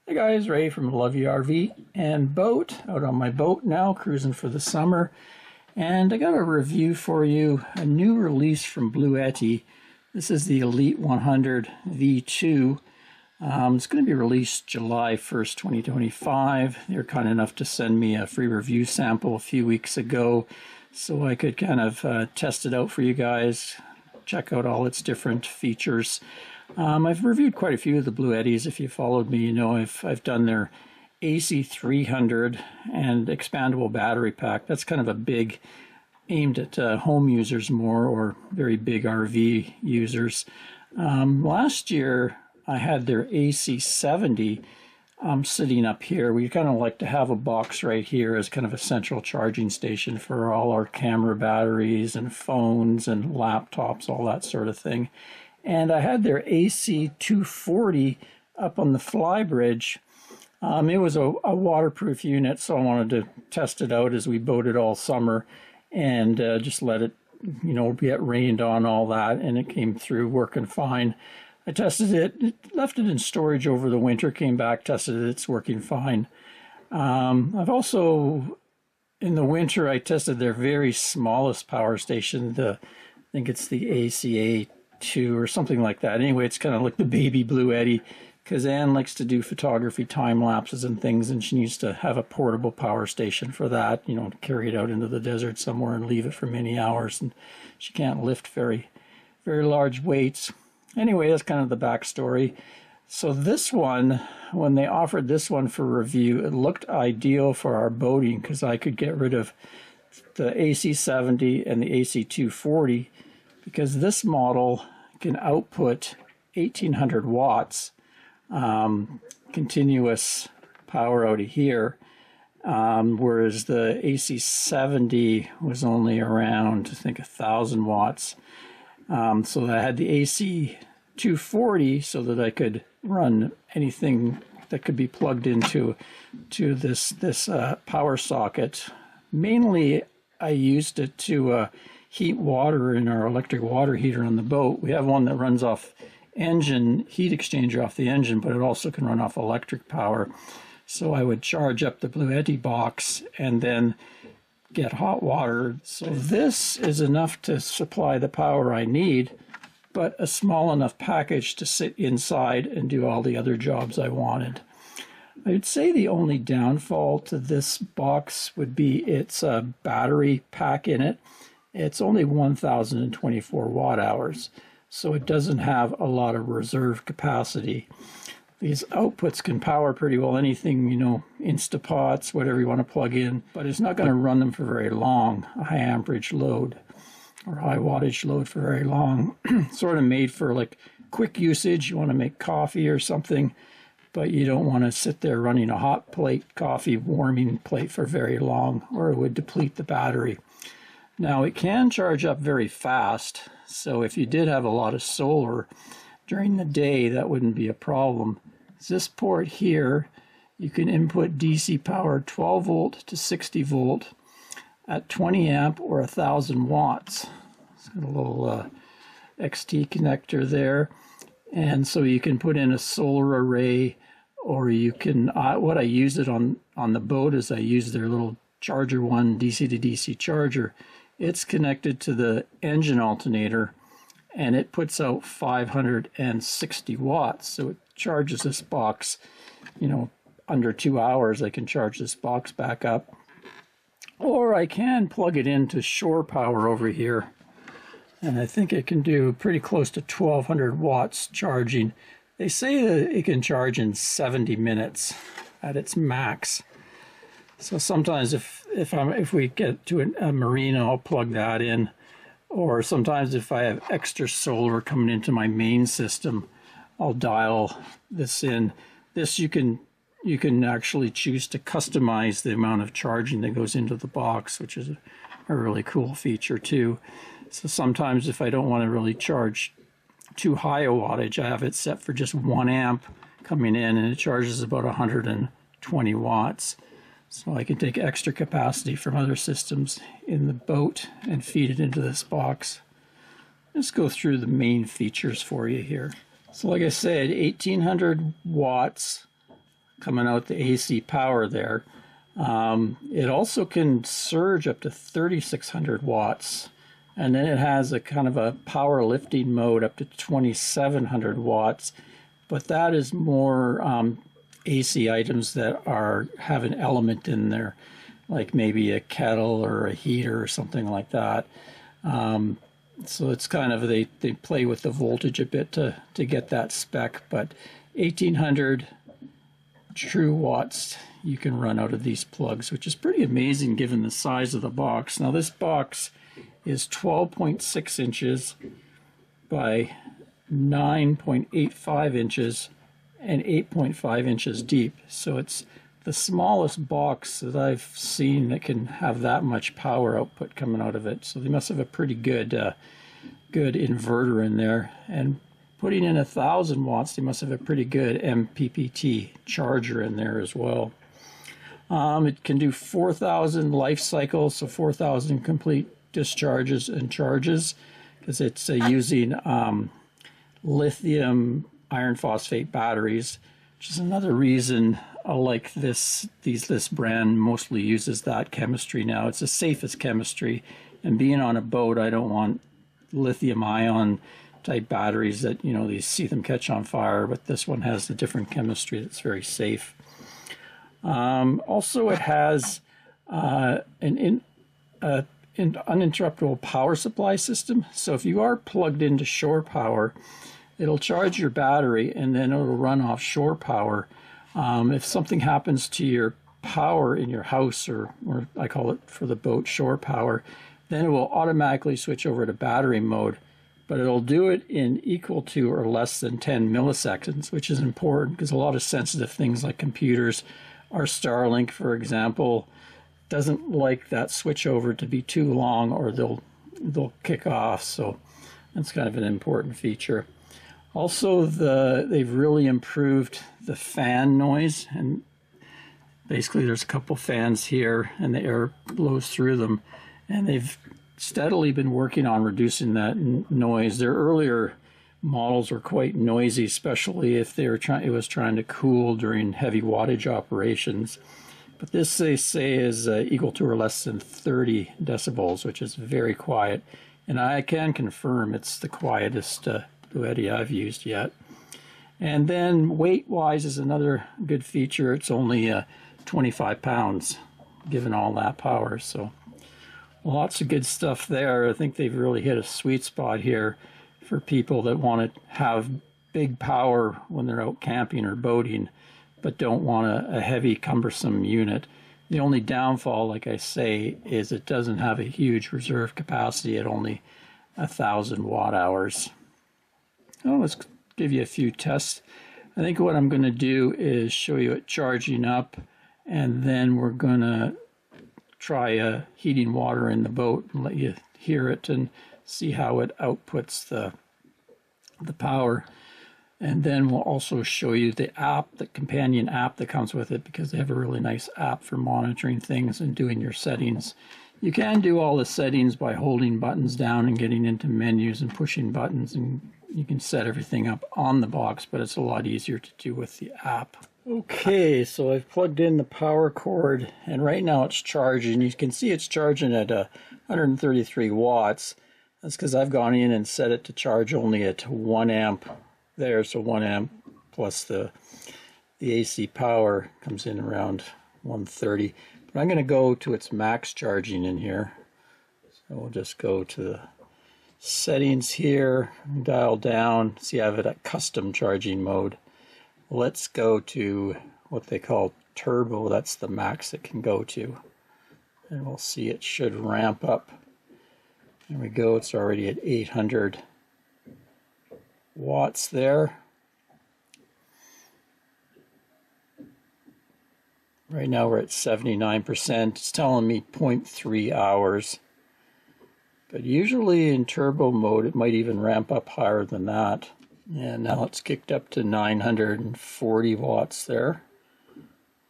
Hey guys, Ray from Love You RV and Boat, out on my boat now, cruising for the summer. And I got a review for you, a new release from Bluetti. This is the Elite 100 V2. It's going to be released July 1st, 2025. They were kind enough to send me a free review sample a few weeks ago so I could kind of test it out for you guys, check out all its different features. I've reviewed quite a few of the Bluettis. If you followed me, you know I've done their AC300 and expandable battery pack. That's kind of a big, aimed at home users more, or very big RV users. Last year I had their AC70 sitting up here. We kind of like to have a box right here as kind of a central charging station for all our camera batteries and phones and laptops, all that sort of thing. And I had their AC240 up on the fly bridge. It was a waterproof unit, so I wanted to test it out as we boated all summer and just let it, get rained on, all that, and it came through working fine. I tested it, left it in storage over the winter, came back, tested it, it's working fine. I've also, in the winter, I tested their very smallest power station, I think it's the ACA2 or something like that. Anyway, it's kind of like the baby Bluetti, because Anne likes to do photography time lapses and things, and she needs to have a portable power station for that, to carry it out into the desert somewhere and leave it for many hours, and she can't lift very large weights. Anyway, that's kind of the backstory. So this one, when they offered this one for review, it looked ideal for our boating because I could get rid of the AC70 and the AC240, because this model can output 1800 watts continuous power out of here, whereas the AC70 was only around, I think, 1000 watts. So I had the AC240 so that I could run anything that could be plugged into this power socket. Mainly, I used it to heat water in our electric water heater on the boat. We have one that runs off engine, heat exchanger off the engine, but it also can run off electric power. So I would charge up the Bluetti box and then get hot water. So this is enough to supply the power I need, but a small enough package to sit inside and do all the other jobs I wanted. I'd say the only downfall to this box would be its battery pack in it. It's only 1024 watt hours, so it doesn't have a lot of reserve capacity. These outputs can power pretty well anything, Instapots, whatever you want to plug in, but it's not going to run them for very long, a high amperage load or high wattage load for very long. Sort of made for like quick usage. You want to make coffee or something, but you don't want to sit there running a hot plate, coffee warming plate for very long, or it would deplete the battery. Now, it can charge up very fast, so if you did have a lot of solar during the day, that wouldn't be a problem. This port here, you can input DC power 12 volt to 60 volt at 20 amp or 1000 watts. It's got a little XT connector there, and so you can put in a solar array, or you can, what I use it on the boat is I use their little charger one, DC to DC charger. It's connected to the engine alternator, and it puts out 560 watts. So it charges this box, under 2 hours I can charge this box back up. Or I can plug it into shore power over here, and I think it can do pretty close to 1200 watts charging. They say that it can charge in 70 minutes at its max. So sometimes if we get to a marina, I'll plug that in. Or sometimes if I have extra solar coming into my main system, I'll dial this in. This you can actually choose to customize the amount of charging that goes into the box, which is a really cool feature too. So sometimes if I don't want to really charge too high a wattage, I have it set for just 1 amp coming in, and it charges about 120 watts. So I can take extra capacity from other systems in the boat and feed it into this box. Let's go through the main features for you here. So like I said, 1800 watts coming out the AC power there. It also can surge up to 3,600 watts. And then it has a kind of a power lifting mode up to 2,700 watts. But that is more AC items that have an element in there, like maybe a kettle or a heater or something like that. So it's kind of, they play with the voltage a bit to get that spec, but 1,800 true watts you can run out of these plugs, which is pretty amazing given the size of the box. Now this box is 12.6 inches by 9.85 inches and 8.5 inches deep. So it's the smallest box that I've seen that can have that much power output coming out of it. So they must have a pretty good inverter in there. And putting in 1,000 watts, they must have a pretty good MPPT charger in there as well. It can do 4,000 life cycles, so 4,000 complete discharges and charges, because it's using lithium-iron-phosphate batteries, which is another reason I like this brand mostly uses that chemistry now. It's the safest chemistry, and being on a boat, I don't want lithium-ion type batteries that, you know, you see them catch on fire, but this one has a different chemistry that's very safe. Also, it has an uninterruptible power supply system. So if you are plugged into shore power, it'll charge your battery and then it'll run off shore power. If something happens to your power in your house, or I call it for the boat shore power, then it will automatically switch over to battery mode. But it'll do it in equal to or less than 10 milliseconds, which is important because a lot of sensitive things like computers, our Starlink, for example, doesn't like that switch over to be too long or they'll kick off. So that's kind of an important feature. Also, they've really improved the fan noise, and basically there's a couple fans here and the air blows through them, and they've steadily been working on reducing that noise. Their earlier models were quite noisy, especially if it was trying to cool during heavy wattage operations. But this, they say, is equal to or less than 30 decibels, which is very quiet. And I can confirm it's the quietest Bluetti I've used yet. And then weight-wise is another good feature. It's only 25 pounds, given all that power. So lots of good stuff there. I think they've really hit a sweet spot here for people that want to have big power when they're out camping or boating, but don't want a heavy, cumbersome unit. The only downfall, like I say, is it doesn't have a huge reserve capacity at only 1,000 watt hours. Oh, let's give you a few tests. I think what I'm going to do is show you it charging up, and then we're going to try heating water in the boat and let you hear it and see how it outputs the power. And then we'll also show you the app, the companion app that comes with it, because they have a really nice app for monitoring things and doing your settings. You can do all the settings by holding buttons down and getting into menus and pushing buttons, and you can set everything up on the box, but it's a lot easier to do with the app. Okay, so I've plugged in the power cord, and right now it's charging. You can see it's charging at 133 watts. That's because I've gone in and set it to charge only at 1 amp there, so 1 amp plus the AC power comes in around 130. But I'm going to go to its max charging in here. So we'll just go to the settings here, dial down. See, I have it at custom charging mode. Let's go to what they call turbo. That's the max it can go to. And we'll see it should ramp up. There we go, it's already at 800 watts there. Right now we're at 79%. It's telling me 0.3 hours. But usually in turbo mode, it might even ramp up higher than that. And now it's kicked up to 940 watts there.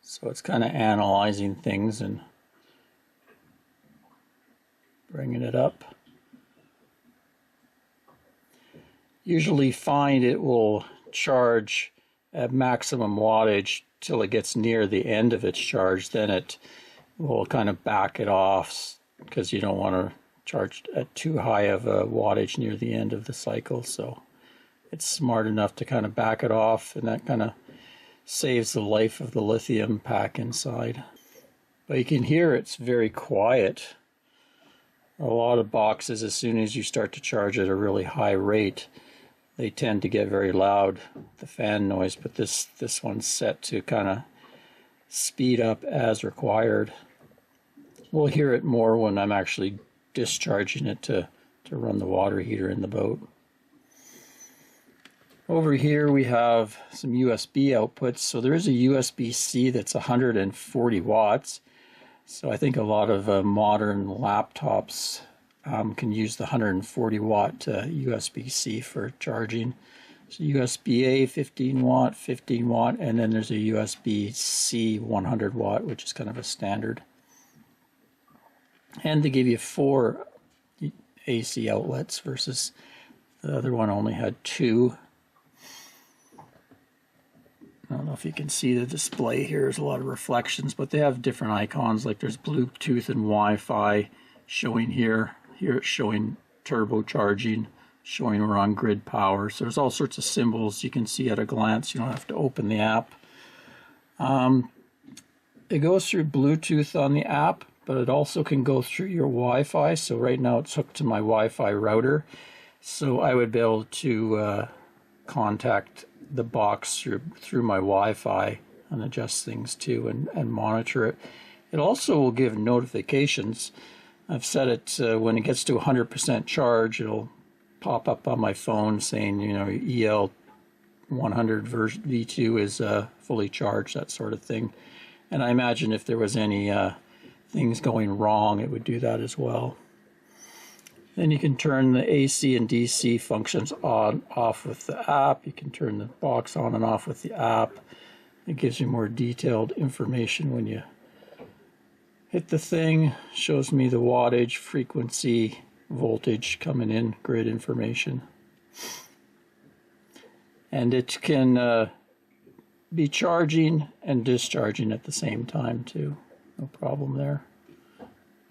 So it's kind of analyzing things and bringing it up. Usually find it will charge at maximum wattage till it gets near the end of its charge, then it will kind of back it off, because you don't want to charge at too high of a wattage near the end of the cycle. So it's smart enough to kind of back it off, and that kind of saves the life of the lithium pack inside. But you can hear it's very quiet. A lot of boxes, as soon as you start to charge at a really high rate, they tend to get very loud, the fan noise, but this one's set to kind of speed up as required. We'll hear it more when I'm actually discharging it to run the water heater in the boat. Over here we have some USB outputs. So there is a USB-C that's 140 watts. So I think a lot of modern laptops can use the 140 watt USB-C for charging. So USB-A 15 watt, and then there's a USB-C 100 watt, which is kind of a standard. And they give you 4 AC outlets versus the other one only had 2. I don't know if you can see the display here. There's a lot of reflections, but they have different icons, like there's Bluetooth and Wi-Fi showing here. Here it's showing turbocharging, showing we're on grid power. So there's all sorts of symbols you can see at a glance. You don't have to open the app. It goes through Bluetooth on the app, but it also can go through your Wi-Fi. So right now it's hooked to my Wi-Fi router. So I would be able to contact the box through my Wi-Fi and adjust things too, and monitor it. It also will give notifications. I've set it when it gets to 100% charge, it'll pop up on my phone saying, you know, EL100 version V2 is fully charged, that sort of thing. And I imagine if there was any things going wrong, it would do that as well. Then you can turn the AC and DC functions on, off with the app. You can turn the box on and off with the app. It gives you more detailed information when you hit the thing. Shows me the wattage, frequency, voltage coming in, grid information. And it can be charging and discharging at the same time too. No problem there.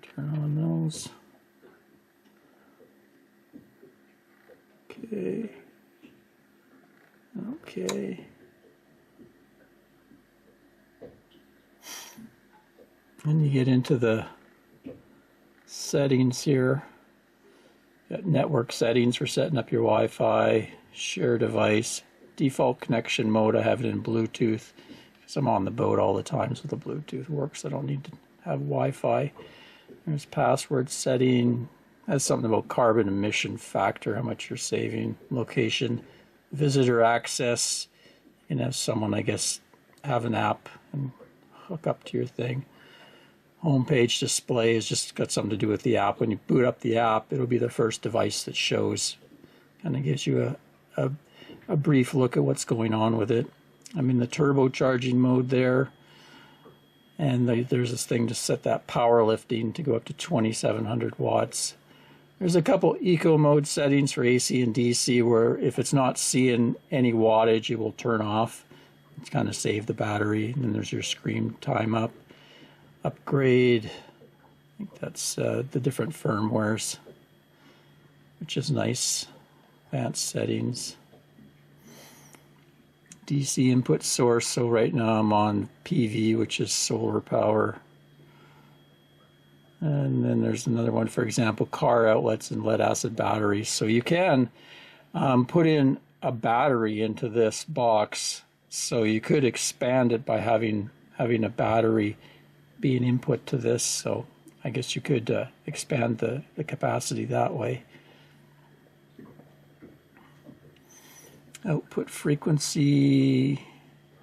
Turn on those. Okay. Then you get into the settings here. Got network settings for setting up your Wi-Fi, share device, default connection mode. I have it in Bluetooth because I'm on the boat all the time, so the Bluetooth works. I don't need to have Wi-Fi. There's password setting. Has something about carbon emission factor, how much you're saving, location, visitor access. You can have someone, I guess, have an app and hook up to your thing. Homepage display has just got something to do with the app. When you boot up the app, it'll be the first device that shows. Kind of gives you a brief look at what's going on with it. I'm in the turbocharging mode there. And there's this thing to set that power lifting to go up to 2700 watts. There's a couple eco mode settings for AC and DC where if it's not seeing any wattage, it will turn off. It's kind of save the battery. And then there's your screen time up. Upgrade. I think that's the different firmwares, which is nice. Advanced settings. DC input source. So right now I'm on PV, which is solar power. And then there's another one, for example, car outlets and lead acid batteries. So you can put in a battery into this box. So you could expand it by having a battery be an input to this. So I guess you could expand the capacity that way. Output frequency,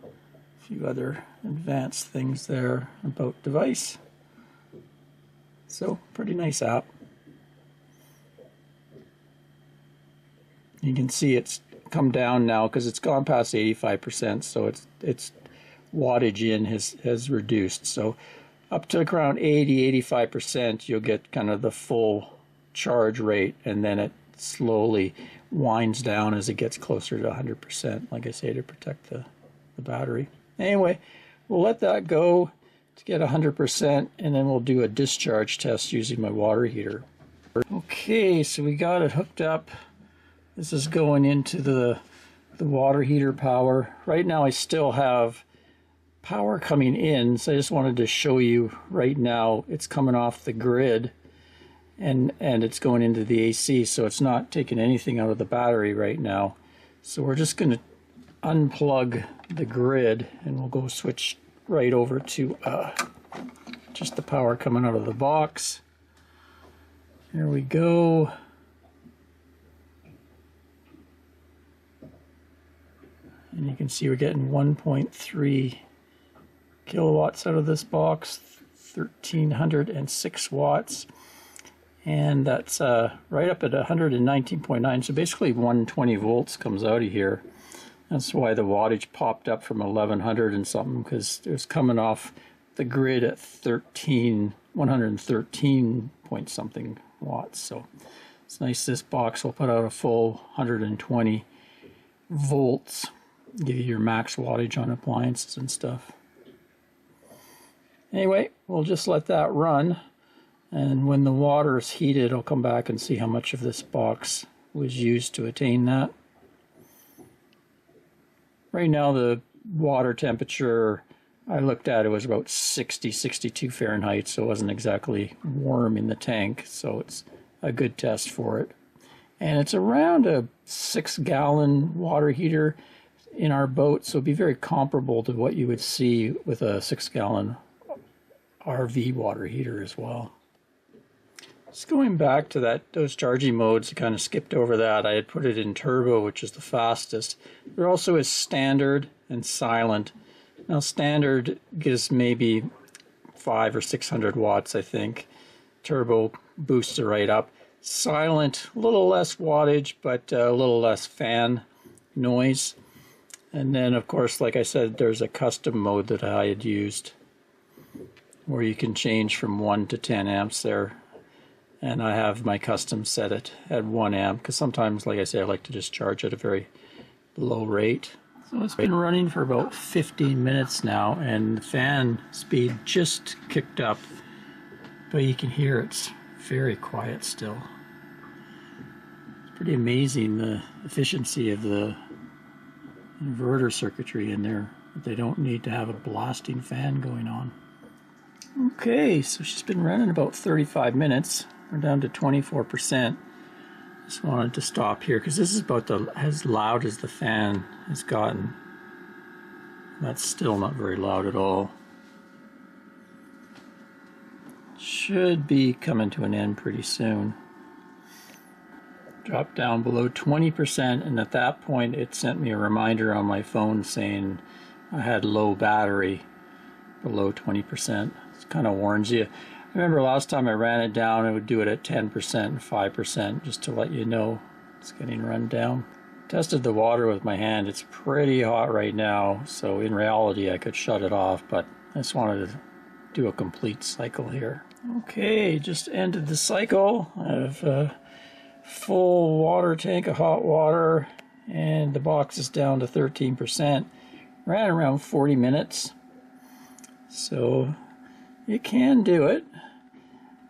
a few other advanced things there about device. So, pretty nice app. You can see it's come down now because it's gone past 85%, so its wattage in has reduced. So, up to around 80-85%, you'll get kind of the full charge rate, and then it slowly winds down as it gets closer to 100%, like I say, to protect the battery. Anyway, we'll let that go to get 100%, and then we'll do a discharge test using my water heater. Okay, so we got it hooked up. This is going into the water heater power. Right now I still have power coming in, so I just wanted to show you right now it's coming off the grid and it's going into the AC, so it's not taking anything out of the battery right now. So we're just going to unplug the grid and we'll go switch right over to just the power coming out of the box. Here we go. And you can see we're getting 1.3 kilowatts out of this box, 1306 watts. And that's right up at 119.9. So basically 120 volts comes out of here. That's why the wattage popped up from 1100 and something, because it was coming off the grid at 113 point something watts. So it's nice. This box will put out a full 120 volts, give you your max wattage on appliances and stuff. Anyway, we'll just let that run, and when the water is heated, I'll come back and see how much of this box was used to attain that. Right now the water temperature I looked at, it was about 62 Fahrenheit, so it wasn't exactly warm in the tank, so it's a good test for it. And it's around a 6-gallon water heater in our boat, so it'd be very comparable to what you would see with a 6-gallon RV water heater as well. Just going back to those charging modes, I kind of skipped over that. I had put it in turbo, which is the fastest. There also is standard and silent. Now standard gives maybe 500 or 600 watts, I think. Turbo boosts it right up. Silent, a little less wattage, but a little less fan noise. And then, of course, like I said, there's a custom mode that I had used where you can change from 1 to 10 amps there. And I have my custom set it at 1 amp, because sometimes, like I say, I like to just charge at a very low rate. So it's been running for about 15 minutes now, and the fan speed just kicked up, but you can hear it's very quiet still. It's pretty amazing the efficiency of the inverter circuitry in there. They don't need to have a blasting fan going on. Okay, so she's been running about 35 minutes. We're down to 24%. Just wanted to stop here because this is about as loud as the fan has gotten. That's still not very loud at all. Should be coming to an end pretty soon. Dropped down below 20%, and at that point it sent me a reminder on my phone saying I had low battery, below 20%. It kind of warns you. I remember last time I ran it down, I would do it at 10% and 5% just to let you know it's getting run down. Tested the water with my hand. It's pretty hot right now, so in reality I could shut it off, but I just wanted to do a complete cycle here. Okay, just ended the cycle. I have a full water tank of hot water, and the box is down to 13%. Ran around 40 minutes, so you can do it.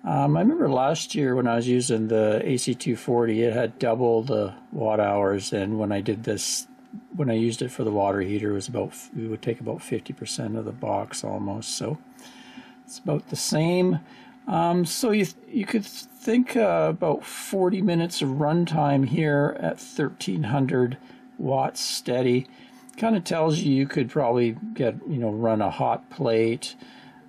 I remember last year when I was using the AC240, it had double the watt hours, and when I did this, when I used it for the water heater, it would take about 50% of the box almost, so it's about the same. So you could think about 40 minutes of runtime here at 1300 watts steady. Kind of tells you could probably run a hot plate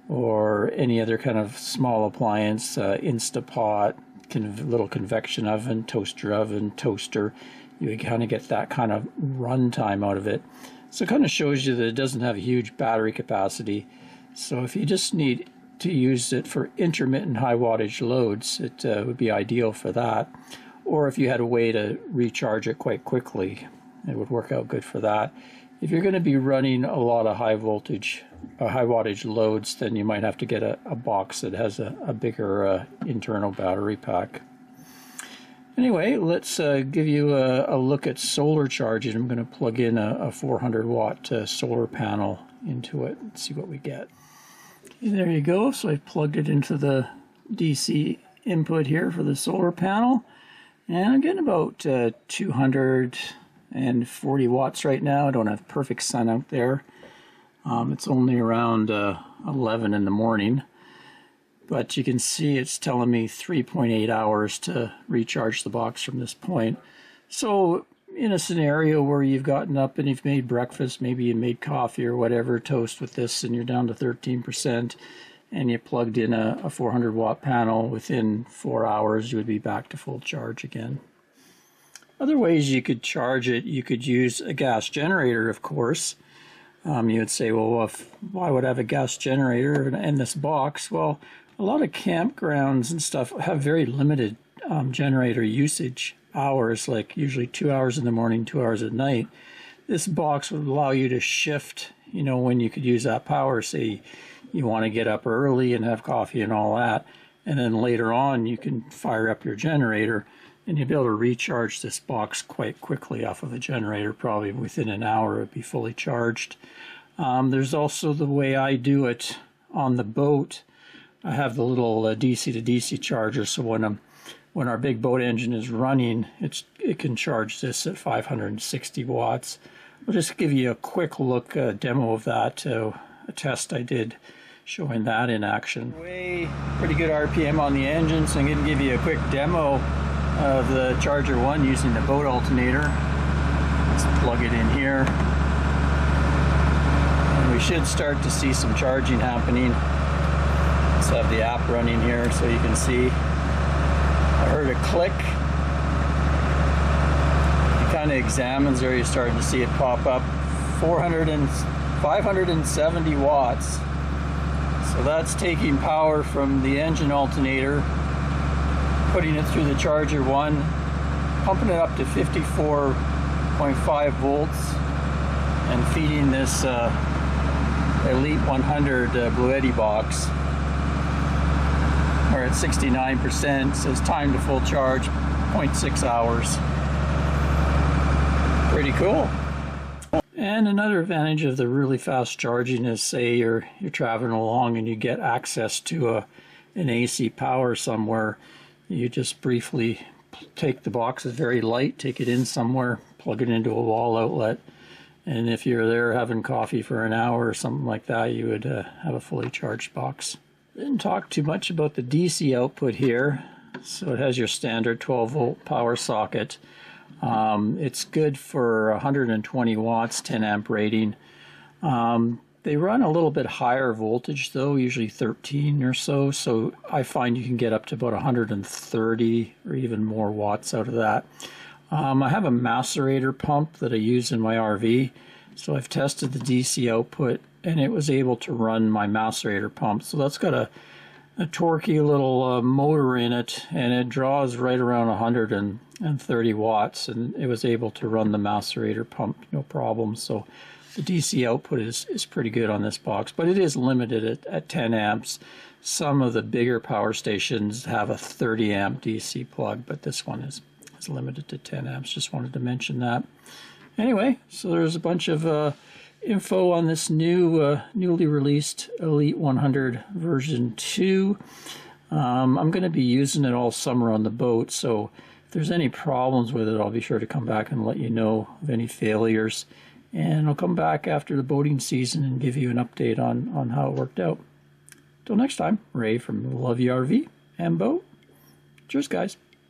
or any other kind of small appliance, Instapot, little convection oven, toaster. You would kind of get that kind of runtime out of it. So it kind of shows you that it doesn't have a huge battery capacity. So if you just need to use it for intermittent high wattage loads, it would be ideal for that. Or if you had a way to recharge it quite quickly, it would work out good for that. If you're going to be running a lot of high wattage loads, then you might have to get a box that has a bigger internal battery pack. Anyway, let's give you a look at solar charging. I'm going to plug in a 400 watt solar panel into it and see what we get. Okay, there you go. So I plugged it into the DC input here for the solar panel, and I'm getting about 240 watts right now. I don't have perfect sun out there. It's only around 11 in the morning, but you can see it's telling me 3.8 hours to recharge the box from this point. So in a scenario where you've gotten up and you've made breakfast, maybe you made coffee or whatever, toast with this, and you're down to 13%, and you plugged in a 400 watt panel, within 4 hours you would be back to full charge again. Other ways you could charge it, you could use a gas generator, of course. You would say, well, why would I have a gas generator in this box? Well, a lot of campgrounds and stuff have very limited generator usage hours, like usually 2 hours in the morning, 2 hours at night. This box would allow you to shift, you know, when you could use that power. Say you want to get up early and have coffee and all that, and then later on you can fire up your generator, and you'll be able to recharge this box quite quickly off of a generator. Probably within an hour it would be fully charged. There's also the way I do it on the boat. I have the little DC to DC charger, so when our big boat engine is running, it can charge this at 560 watts. I'll just give you a quick look, demo of that, a test I did showing that in action. Pretty good RPM on the engine, so I'm going to give you a quick demo of the Charger 1 using the boat alternator. Let's plug it in here. And we should start to see some charging happening. Let's have the app running here so you can see. I heard a click. It kind of examines there, you're starting to see it pop up. 570 watts. So that's taking power from the engine alternator, putting it through the Charger 1, pumping it up to 54.5 volts, and feeding this Elite 100 Bluetti box. We're at 69%, says time to full charge, 0.6 hours. Pretty cool. And another advantage of the really fast charging is, say you're traveling along and you get access to an AC power somewhere. You just briefly take the box, it's very light, take it in somewhere, plug it into a wall outlet, and if you're there having coffee for an hour or something like that, you would have a fully charged box. Didn't talk too much about the DC output here. So it has your standard 12 volt power socket. It's good for 120 watts, 10 amp rating. They run a little bit higher voltage though, usually 13 or so. So I find you can get up to about 130 or even more watts out of that. I have a macerator pump that I use in my RV. So I've tested the DC output and it was able to run my macerator pump. So that's got a torquey little motor in it, and it draws right around 130 watts, and it was able to run the macerator pump no problem. So the DC output is pretty good on this box, but it is limited at 10 amps. Some of the bigger power stations have a 30 amp DC plug, but this one is limited to 10 amps. Just wanted to mention that. Anyway, so there's a bunch of info on this newly released Elite 100 version 2. I'm going to be using it all summer on the boat, so if there's any problems with it, I'll be sure to come back and let you know of any failures. And I'll come back after the boating season and give you an update on how it worked out. Till next time, Ray from Love You RV and Boat. Cheers, guys.